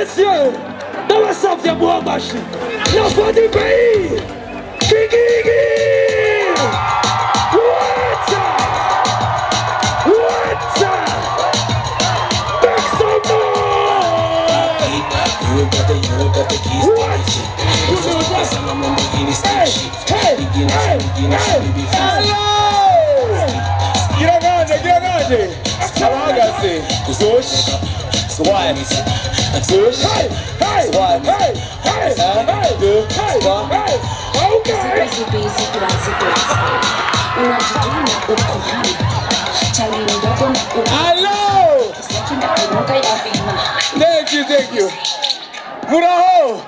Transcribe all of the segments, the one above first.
messieurs, dans la savia Boamachi, la voix du pays, Kiki! What's up? What's up? Make some noise! You got the keys to the shit. Giraganje, abahagaze, zosh, swat, zosh, swat, Hello! Thank you. Muraho!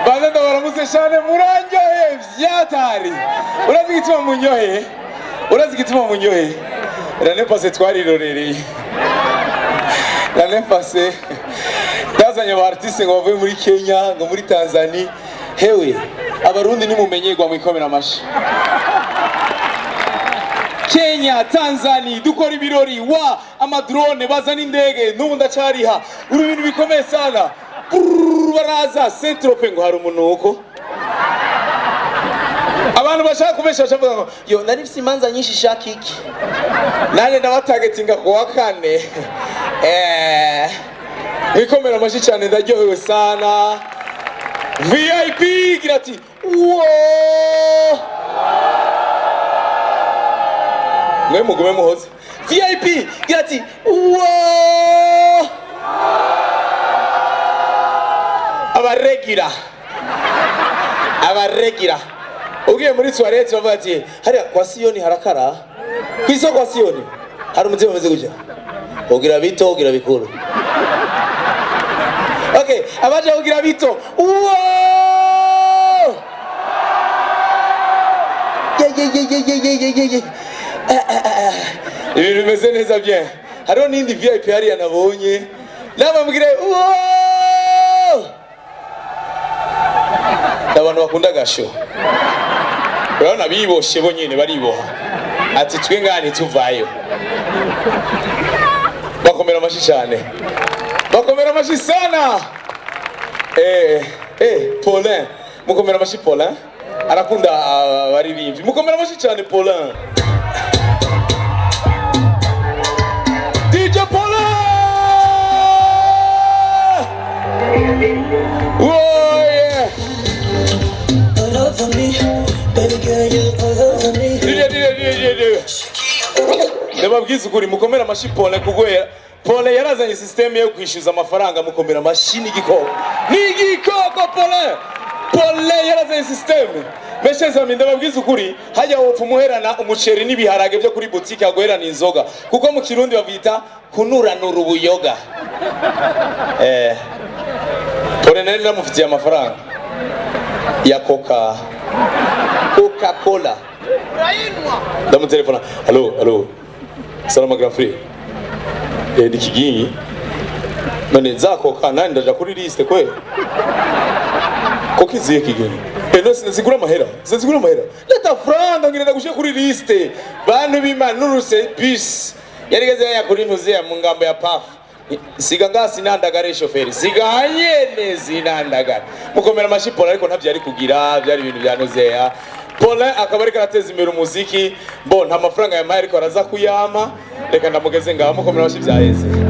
Bazenda baramutse cyane muranyoye byatari. Urazi igituma munyoye? L'année passée twarirorereye. L'année passée tazanye abartiste ngo bavuye muri Kenya, ngo muri Tanzania. Hewe, abarundi nimumenyerwa mwikomera amashi. Kenya, Tanzania, dukora ibirori wa amadrone bazana indege n'ubu ndacariha. Uri ibintu bikomeye sana. Baraza Saint-Tropez ngo hari umunuko. Abantu bashaka kubesha bavuga ngo yo nari mfite imanza nyinshi shaka iki. Nane ndabatagetinga ku wa kane. Mwikomera amashi cyane ndaryohewe sana. VIP girati. Wow! Mwe mugume muhoze. VIP girati. Wow! Abaregira. Ugiye muri toilette bavuga ati hariya kwa Siyoni harakara. Kwiso kwa Siyoni. Hari umutima umeze gutya. Ugira bito, ugira bikuru. Okay, abaje ugira bito. Wow! Ye. Ibintu bimeze neza bien. Hariho n'indi VIP hariya nabonye. Nabambwire wow! Abantu bakunda gasho. Urabona biboshe bonyene bariboha. Ati twe ngani tuvayo. Bakomera amashi cyane. Bakomera amashi sana. Paulin. Mukomera amashi Paulin. Arakunda baririmbyi. Mukomera amashi cyane Paulin. DJ Paulin. Oh yeah. Ndababwiza ukuri mukomera amashi Paulin kugwera. Paulin yarazanye systeme yo kwishyuza amafaranga mukomera amashi n'igikoko. N'igikoko Paulin. Paulin yarazanye systeme. Meshenza ndababwiza ukuri hajya wopfa umuherana umuceri n'ibiharage byo kuri boutique agoherana inzoga. Kuko mu Kirundi bavita kunuranura ubuyoga. Paulin nari namufitiye amafaranga ya Coca-Cola. Ndamutelefona. Hello. Salama grand frère. Nikiginyi. None za Coca nani ndaja kuri liste kwe. Coca iziye kiginyi. No sinzigura amahera. Leta franga ngirenda gushyira kuri liste. Bantu bimanuruse bus. Yarigeze yakuri ntuze ya mungambo ya PAF. Siga ngasi nandagare shoferi. Siga hanyene zinandagara. Mukomera amashi Paulin ariko ntavyo ari kugira, byari ibintu byanozeya. Paulin akaba ariko arateza imbere umuziki. Nta mafaranga ya mahe ariko araza kuyama. Reka ndamugeze ngaho mukomera amashi byaheze.